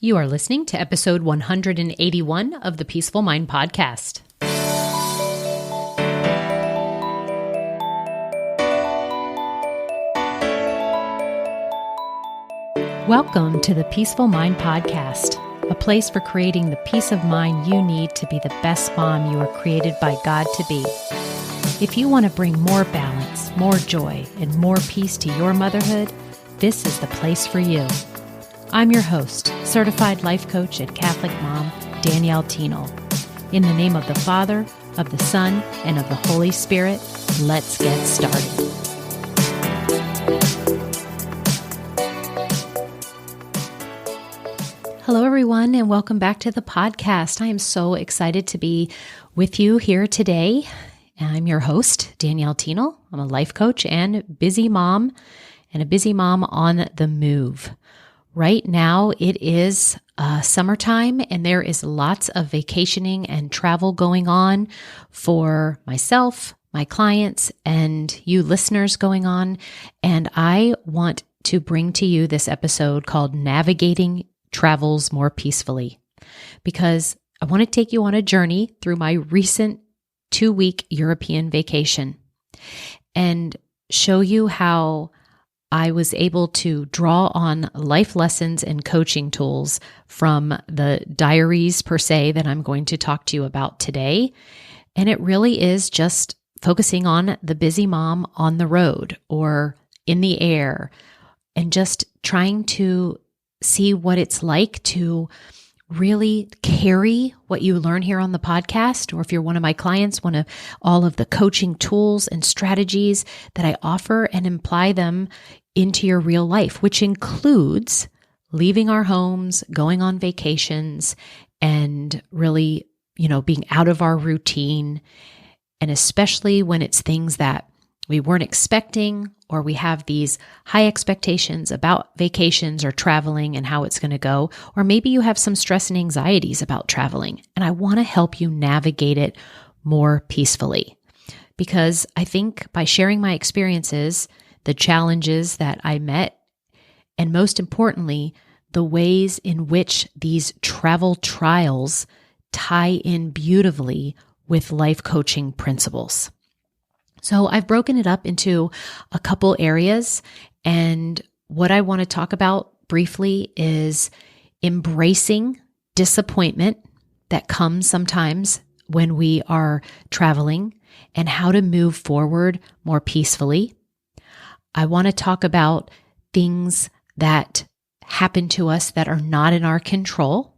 You are listening to episode 181 of the Peaceful Mind Podcast. Welcome to the Peaceful Mind Podcast, a place for creating the peace of mind you need to be the best mom you are created by God to be. If you want to bring more balance, more joy, and more peace to your motherhood, this is the place for you. I'm your host, certified life coach and Catholic mom, Danielle. In the name of the Father, of the Son, and of the Holy Spirit, let's get started. Hello, everyone, and welcome back to the podcast. I am so excited to be with you here today. I'm your host, Danielle. I'm a life coach and busy mom, and a busy mom on the move. Right now, it is summertime, and there is lots of vacationing and travel going on for myself, my clients, and you listeners going on. And I want to bring to you this episode called Navigating Travels More Peacefully, because I want to take you on a journey through my recent 2-week European vacation and show you how I was able to draw on life lessons and coaching tools from the diaries per se that I'm going to talk to you about today. And it really is just focusing on the busy mom on the road or in the air and just trying to see what it's like to really carry what you learn here on the podcast, or if you're one of my clients, all of the coaching tools and strategies that I offer and apply them into your real life, which includes leaving our homes, going on vacations, and really, being out of our routine. And especially when it's things that we weren't expecting, or we have these high expectations about vacations or traveling and how it's going to go, or maybe you have some stress and anxieties about traveling. And I want to help you navigate it more peacefully, because I think by sharing my experiences, the challenges that I met, and most importantly, the ways in which these travel trials tie in beautifully with life coaching principles. So I've broken it up into a couple areas, and what I want to talk about briefly is embracing disappointment that comes sometimes when we are traveling and how to move forward more peacefully. I want to talk about things that happen to us that are not in our control.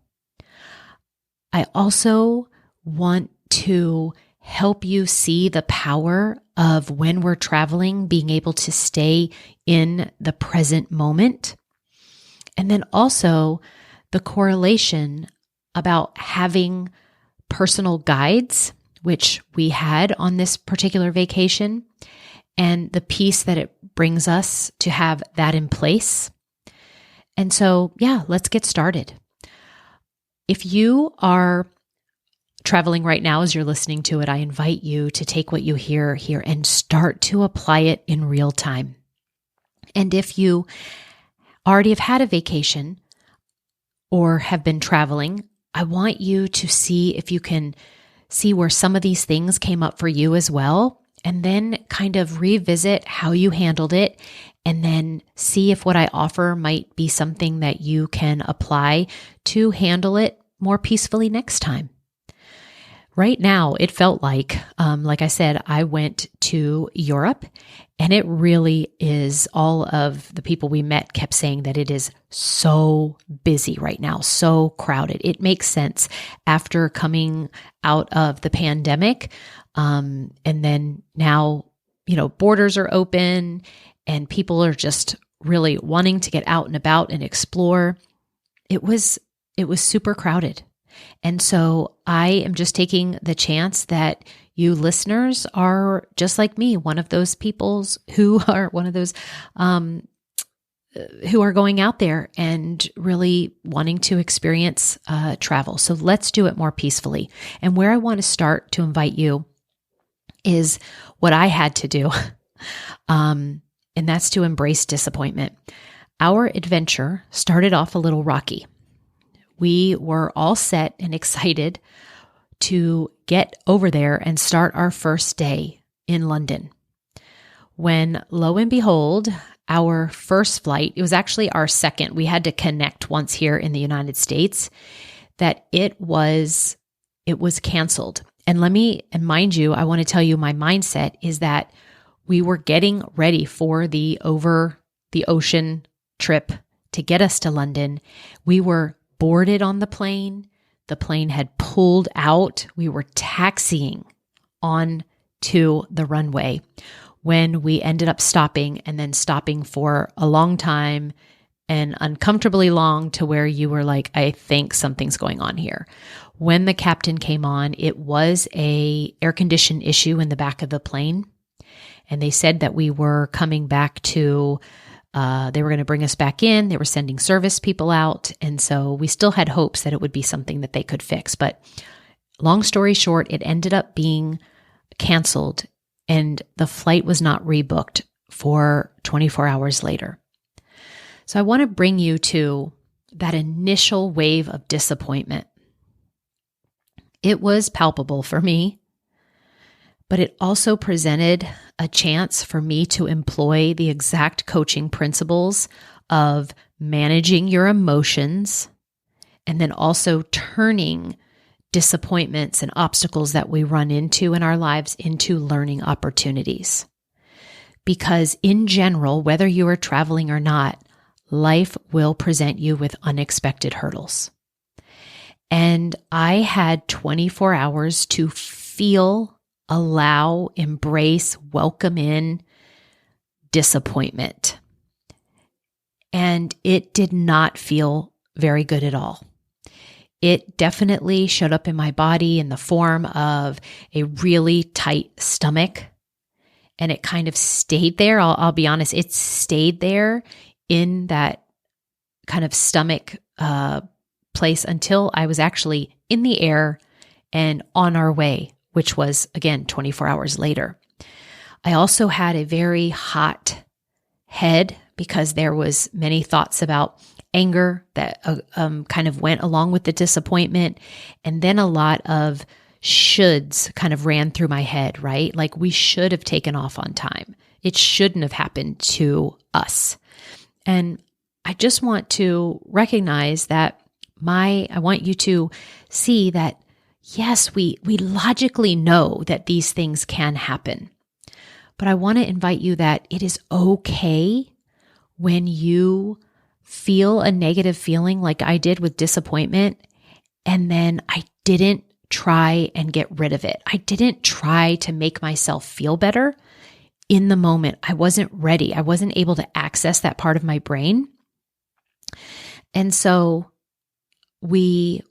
I also want to help you see the power of when we're traveling, being able to stay in the present moment. And then also the correlation about having personal guides, which we had on this particular vacation, and the peace that it brings us to have that in place. And so, let's get started. If you are traveling right now as you're listening to it, I invite you to take what you hear here and start to apply it in real time. And if you already have had a vacation or have been traveling, I want you to see if you can see where some of these things came up for you as well, and then kind of revisit how you handled it, and then see if what I offer might be something that you can apply to handle it more peacefully next time. Right now, it felt like I said, I went to Europe, and it really is, all of the people we met kept saying that it is so busy right now, so crowded. It makes sense after coming out of the pandemic. And then now, borders are open and people are just really wanting to get out and about and explore. It was super crowded. And so I am just taking the chance that you listeners are just like me, one of those peoples who are who are going out there and really wanting to experience travel. So let's do it more peacefully. And where I want to start to invite you is what I had to do, and that's to embrace disappointment. Our adventure started off a little rocky. we were all set and excited to get over there and start our first day in London. When lo and behold, our first flight, it was actually our second, we had to connect once here in the United States, that it was canceled. And mind you, I want to tell you my mindset is that we were getting ready for the over the ocean trip to get us to London. We were boarded on the plane. The plane had pulled out. We were taxiing on to the runway when we ended up stopping, and then stopping for a long time and uncomfortably long, to where you were like, I think something's going on here. When the captain came on, it was a air condition issue in the back of the plane. And they said that we were coming back to, they were going to bring us back in. They were sending service people out. And so we still had hopes that it would be something that they could fix. But long story short, it ended up being canceled, and the flight was not rebooked for 24 hours later. So I want to bring you to that initial wave of disappointment. It was palpable for me, but it also presented a chance for me to employ the exact coaching principles of managing your emotions, and then also turning disappointments and obstacles that we run into in our lives into learning opportunities. Because in general, whether you are traveling or not, life will present you with unexpected hurdles. And I had 24 hours to feel, allow, embrace, welcome in disappointment. And it did not feel very good at all. It definitely showed up in my body in the form of a really tight stomach. And it kind of stayed there. I'll be honest, it stayed there in that kind of stomach place until I was actually in the air and on our way, which was, again, 24 hours later. I also had a very hot head because there was many thoughts about anger that kind of went along with the disappointment. And then a lot of shoulds kind of ran through my head, right? Like, we should have taken off on time. It shouldn't have happened to us. And I just want to recognize that I want you to see that, yes, we logically know that these things can happen. But I want to invite you that it is okay when you feel a negative feeling like I did with disappointment, and then I didn't try and get rid of it. I didn't try to make myself feel better in the moment. I wasn't ready. I wasn't able to access that part of my brain. And so it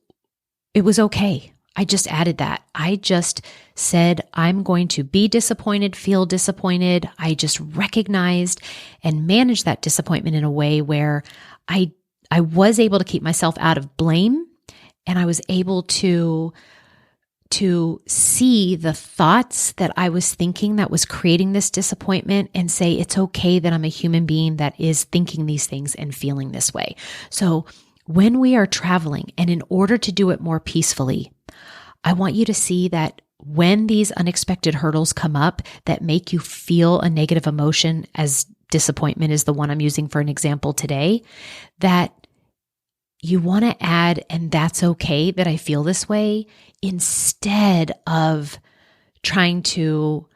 was okay. I just added that. I just said, I'm going to be disappointed, feel disappointed. I just recognized and managed that disappointment in a way where I was able to keep myself out of blame, and I was able to see the thoughts that I was thinking that was creating this disappointment and say, it's okay that I'm a human being that is thinking these things and feeling this way. So when we are traveling, and in order to do it more peacefully, I want you to see that when these unexpected hurdles come up that make you feel a negative emotion, as disappointment is the one I'm using for an example today, that you want to add, and that's okay that I feel this way, instead of trying to,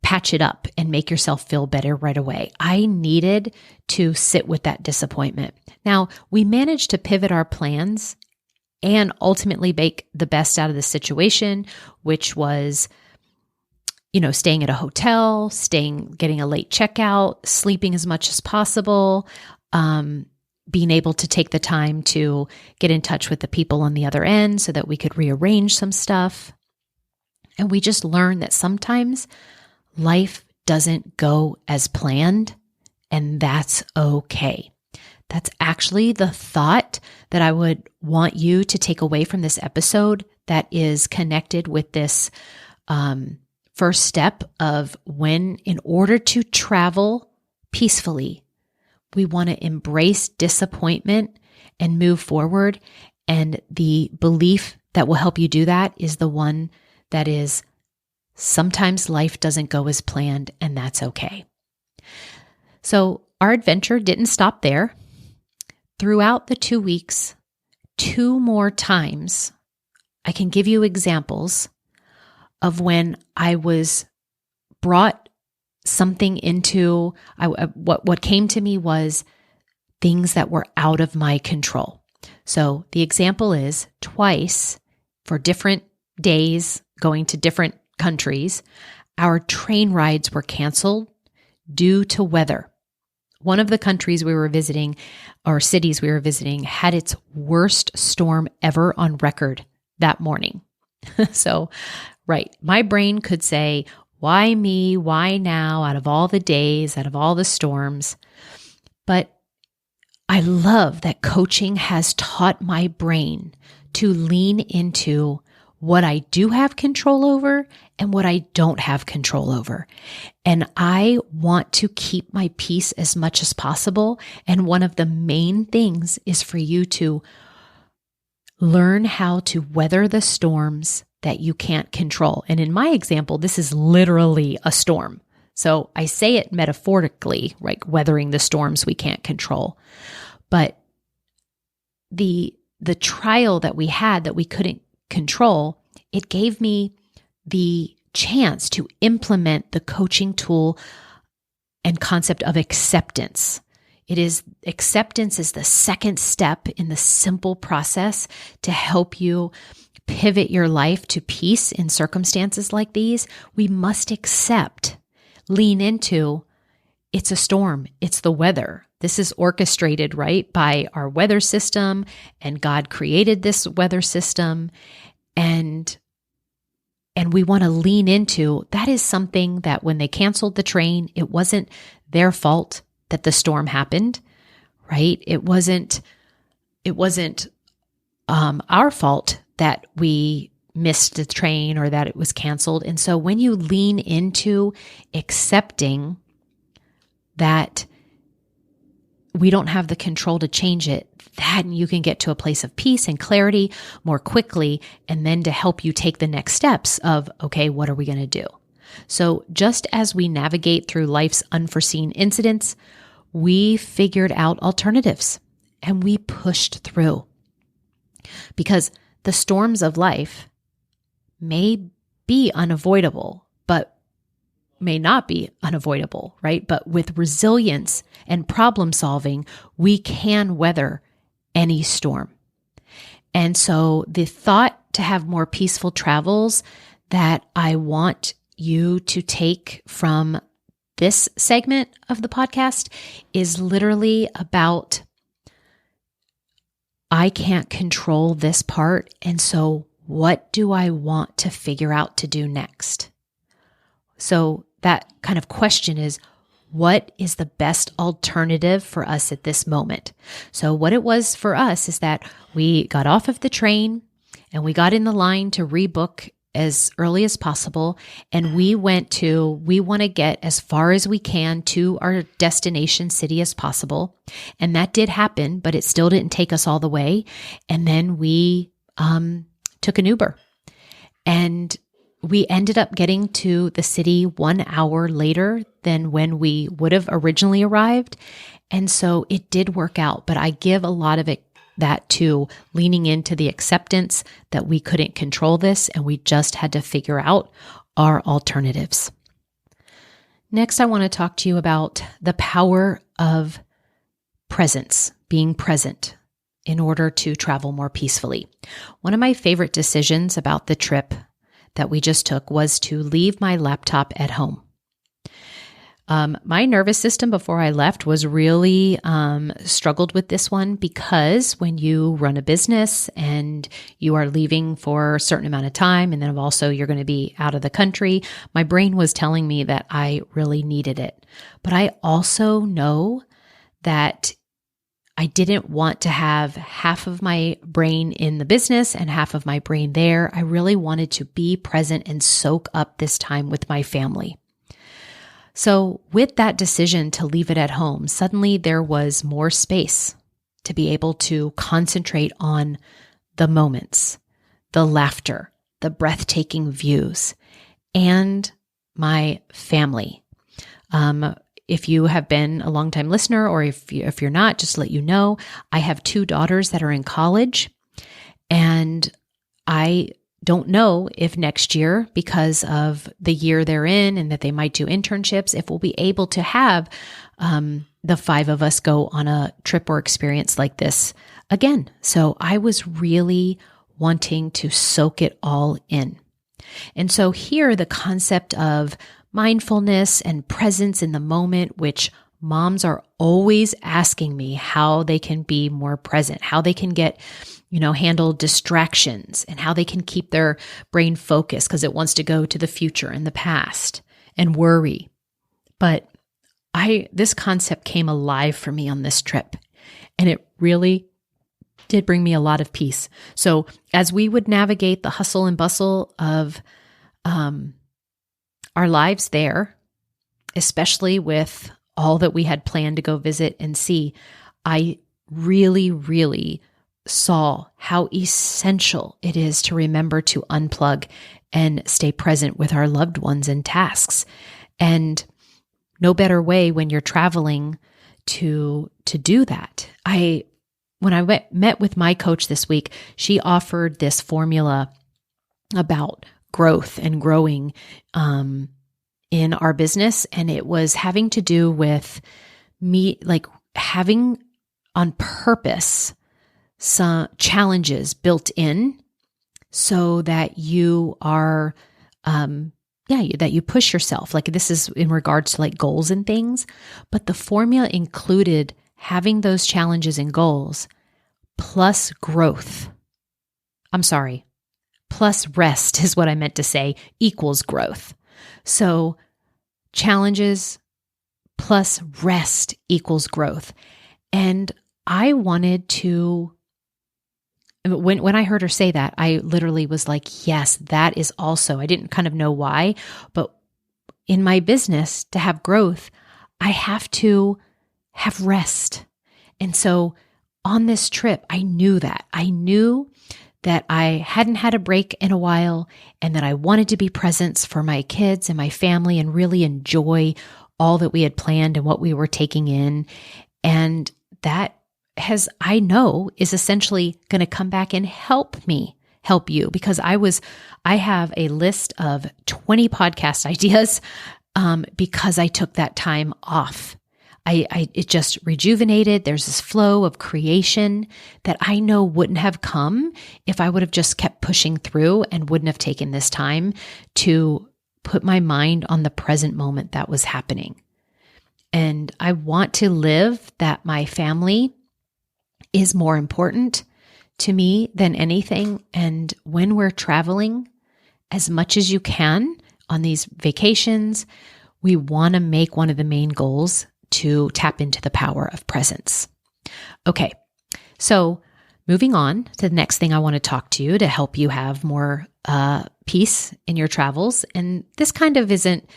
patch it up and make yourself feel better right away. I needed to sit with that disappointment. Now, we managed to pivot our plans and ultimately make the best out of the situation, which was, staying at a hotel, getting a late checkout, sleeping as much as possible, being able to take the time to get in touch with the people on the other end so that we could rearrange some stuff. And we just learned that sometimes life doesn't go as planned, and that's okay. That's actually the thought that I would want you to take away from this episode that is connected with this first step of when, in order to travel peacefully, we want to embrace disappointment and move forward. And the belief that will help you do that is the one that is sometimes life doesn't go as planned, and that's okay. So our adventure didn't stop there. Throughout the 2 weeks, 2 more times, I can give you examples of when I was brought something into, what came to me was things that were out of my control. So the example is twice for different days going to different countries, our train rides were canceled due to weather. One of the countries we were visiting, or cities we were visiting, had its worst storm ever on record that morning. So, right, my brain could say, why me? Why now? Out of all the days, out of all the storms. But I love that coaching has taught my brain to lean into what I do have control over and what I don't have control over. And I want to keep my peace as much as possible. And one of the main things is for you to learn how to weather the storms that you can't control. And in my example, this is literally a storm. So I say it metaphorically, like weathering the storms we can't control. But the trial that we had that we couldn't control, it gave me the chance to implement the coaching tool and concept of acceptance. Acceptance is the second step in the simple process to help you pivot your life to peace in circumstances like these. We must accept, lean into, it's a storm, it's the weather. This is orchestrated, right, by our weather system, and God created this weather system. And we want to lean into, that is something that when they canceled the train, it wasn't their fault that the storm happened, right? It wasn't our fault that we missed the train or that it was canceled. And so when you lean into accepting that we don't have the control to change it, then you can get to a place of peace and clarity more quickly, and then to help you take the next steps of, okay, what are we going to do? So just as we navigate through life's unforeseen incidents, we figured out alternatives and we pushed through. Because the storms of life may be unavoidable, but may not be unavoidable, right? But with resilience and problem solving, we can weather any storm. And so the thought to have more peaceful travels that I want you to take from this segment of the podcast is literally about, I can't control this part. And so what do I want to figure out to do next? So that kind of question is, what is the best alternative for us at this moment? So what it was for us is that we got off of the train and we got in the line to rebook as early as possible. And we want to get as far as we can to our destination city as possible. And that did happen, but it still didn't take us all the way. And then we took an Uber, and we ended up getting to the city 1 hour later than when we would have originally arrived. And so it did work out, but I give a lot of that to leaning into the acceptance that we couldn't control this and we just had to figure out our alternatives. Next, I want to talk to you about the power of presence, being present in order to travel more peacefully. One of my favorite decisions about the trip that we just took was to leave my laptop at home. My nervous system before I left was really struggled with this one, because when you run a business and you are leaving for a certain amount of time, and then also you're going to be out of the country, my brain was telling me that I really needed it. But I also know that I didn't want to have half of my brain in the business and half of my brain there. I really wanted to be present and soak up this time with my family. So with that decision to leave it at home, suddenly there was more space to be able to concentrate on the moments, the laughter, the breathtaking views, and my family. If you have been a longtime listener, or if you're not, just to let you know, I have 2 daughters that are in college, and I don't know if next year, because of the year they're in and that they might do internships, if we'll be able to have the 5 of us go on a trip or experience like this again. So I was really wanting to soak it all in. And so here, the concept of mindfulness and presence in the moment, which moms are always asking me how they can be more present, how they can get, handle distractions, and how they can keep their brain focused because it wants to go to the future and the past and worry. But this concept came alive for me on this trip, and it really did bring me a lot of peace. So as we would navigate the hustle and bustle of our lives there, especially with all that we had planned to go visit and see, I really, really saw how essential it is to remember to unplug and stay present with our loved ones and tasks. And no better way when you're traveling to do that. When I met with my coach this week, she offered this formula about growth and growing in our business. And it was having to do with me, like having on purpose some challenges built in so that you are, that you push yourself. Like this is in regards to like goals and things, but the formula included having those challenges and goals plus growth. Plus rest is what I meant to say, equals growth. So challenges plus rest equals growth. And I wanted to, when I heard her say that, I literally was like, yes, that is also, I didn't kind of know why, but in my business, to have growth, I have to have rest. And so on this trip, I knew that. I knew that I hadn't had a break in a while, and that I wanted to be present for my kids and my family and really enjoy all that we had planned and what we were taking in. And that I know is essentially going to come back and help me help you, because I have a list of 20 podcast ideas because I took that time off. It just rejuvenated. There's this flow of creation that I know wouldn't have come if I would have just kept pushing through and wouldn't have taken this time to put my mind on the present moment that was happening. And I want to live that my family is more important to me than anything. And when we're traveling, as much as you can on these vacations, we want to make one of the main goals to tap into the power of presence. Okay, so moving on to the next thing I want to talk to you to help you have more peace in your travels. And this kind of isn't,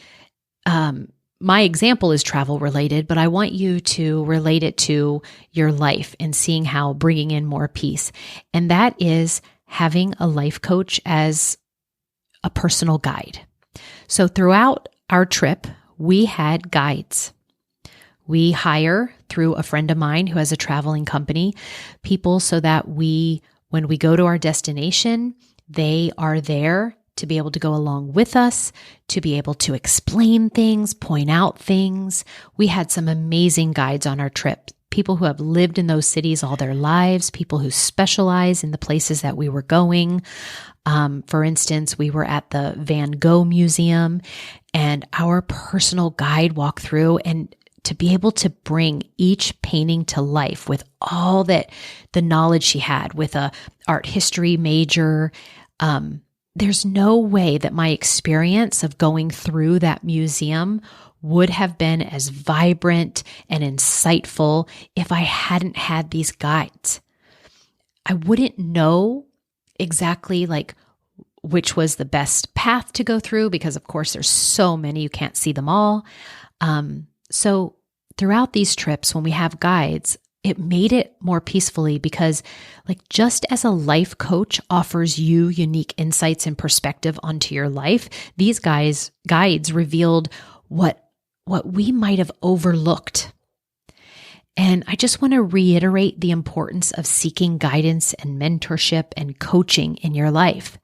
my example is travel related, but I want you to relate it to your life and seeing how bringing in more peace. And that is having a life coach as a personal guide. So throughout our trip, we had guides. We hire through a friend of mine who has a traveling company, people so that when we go to our destination, they are there to be able to go along with us, to be able to explain things, point out things. We had some amazing guides on our trip, people who have lived in those cities all their lives, people who specialize in the places that we were going. For instance, we were at the Van Gogh Museum, and our personal guide walked through, and to be able to bring each painting to life with all that the knowledge she had with a art history major, there's no way that my experience of going through that museum would have been as vibrant and insightful if I hadn't had these guides. I wouldn't know exactly like which was the best path to go through, because of course there's so many, you can't see them all. So throughout these trips, when we have guides, it made it more peacefully because like just as a life coach offers you unique insights and perspective onto your life, these guides revealed what we might have overlooked. And I just want to reiterate the importance of seeking guidance and mentorship and coaching in your life.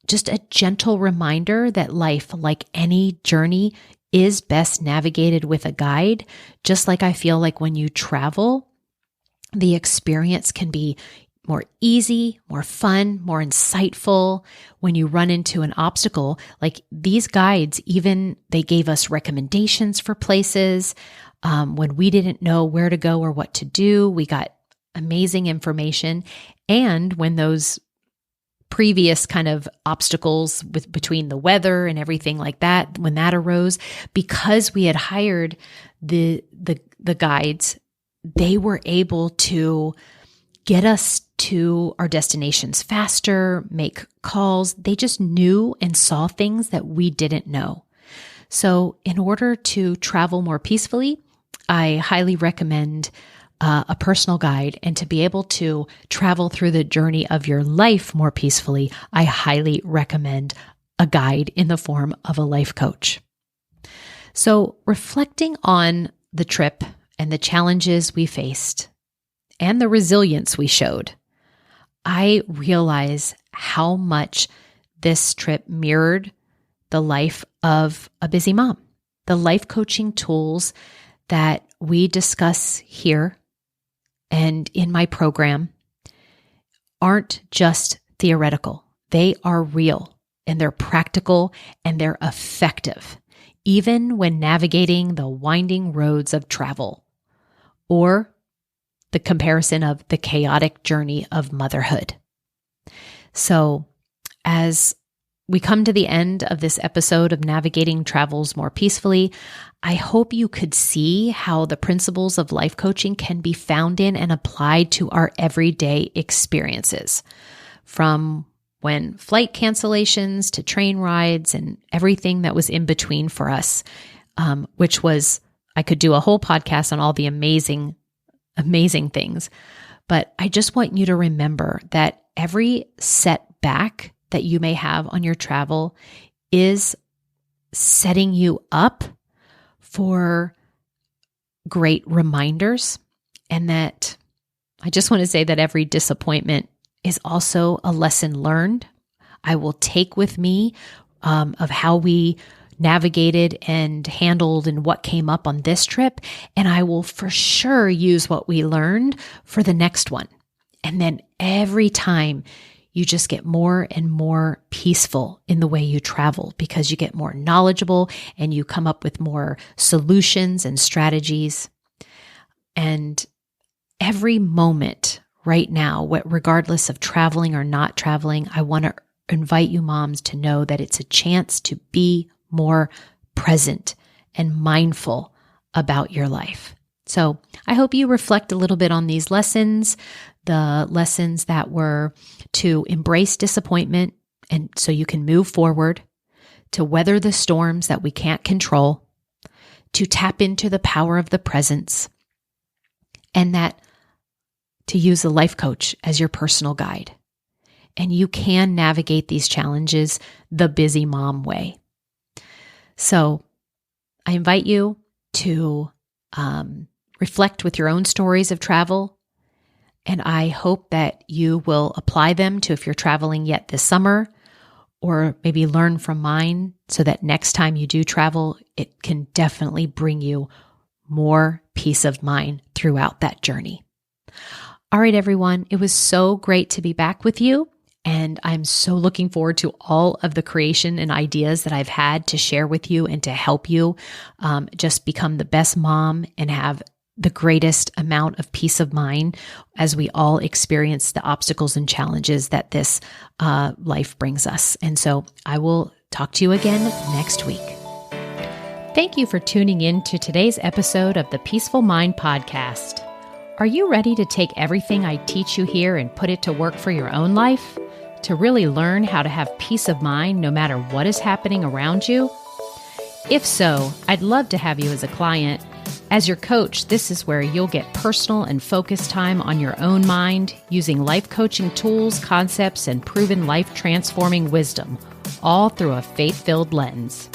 Just a gentle reminder that life, like any journey, is best navigated with a guide. Just like I feel like when you travel, the experience can be more easy, more fun, more insightful. When you run into an obstacle, like these guides, even they gave us recommendations for places. When we didn't know where to go or what to do, we got amazing information. And when those previous kind of obstacles between the weather and everything like that, when that arose, because we had hired the guides, they were able to get us to our destinations faster, make calls. They just knew and saw things that we didn't know. So in order to travel more peacefully, I highly recommend a personal guide, and to be able to travel through the journey of your life more peacefully, I highly recommend a guide in the form of a life coach. So reflecting on the trip and the challenges we faced and the resilience we showed, I realize how much this trip mirrored the life of a busy mom. The life coaching tools that we discuss here and in my program aren't just theoretical. They are real and they're practical and they're effective, even when navigating the winding roads of travel or the comparison of the chaotic journey of motherhood. So as we come to the end of this episode of Navigating Travels More Peacefully, I hope you could see how the principles of life coaching can be found in and applied to our everyday experiences. From when flight cancellations to train rides and everything that was in between for us, which was, I could do a whole podcast on all the amazing things. But I just want you to remember that every setback that you may have on your travel is setting you up for great reminders, and that I just want to say that every disappointment is also a lesson learned. I will take with me of how we navigated and handled and what came up on this trip, and I will for sure use what we learned for the next one. And then every time you just get more and more peaceful in the way you travel because you get more knowledgeable and you come up with more solutions and strategies. And every moment right now, regardless of traveling or not traveling, I want to invite you moms to know that it's a chance to be more present and mindful about your life. So I hope you reflect a little bit on these lessons, the lessons that were to embrace disappointment and so you can move forward, to weather the storms that we can't control, to tap into the power of the presence, and that to use a life coach as your personal guide. And you can navigate these challenges the busy mom way. So I invite you to reflect with your own stories of travel. And I hope that you will apply them to if you're traveling yet this summer, or maybe learn from mine so that next time you do travel, it can definitely bring you more peace of mind throughout that journey. All right, everyone, it was so great to be back with you. And I'm so looking forward to all of the creation and ideas that I've had to share with you and to help you just become the best mom and have the greatest amount of peace of mind as we all experience the obstacles and challenges that this life brings us. And so I will talk to you again next week. Thank you for tuning in to today's episode of the Peaceful Mind Podcast. Are you ready to take everything I teach you here and put it to work for your own life? To really learn how to have peace of mind no matter what is happening around you? If so, I'd love to have you as a client. As your coach, this is where you'll get personal and focused time on your own mind, using life coaching tools, concepts, and proven life-transforming wisdom, all through a faith-filled lens.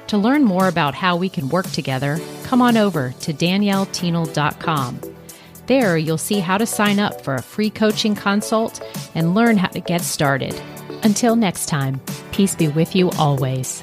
To learn more about how we can work together, come on over to danielleteenel.com. There, you'll see how to sign up for a free coaching consult and learn how to get started. Until next time, peace be with you always.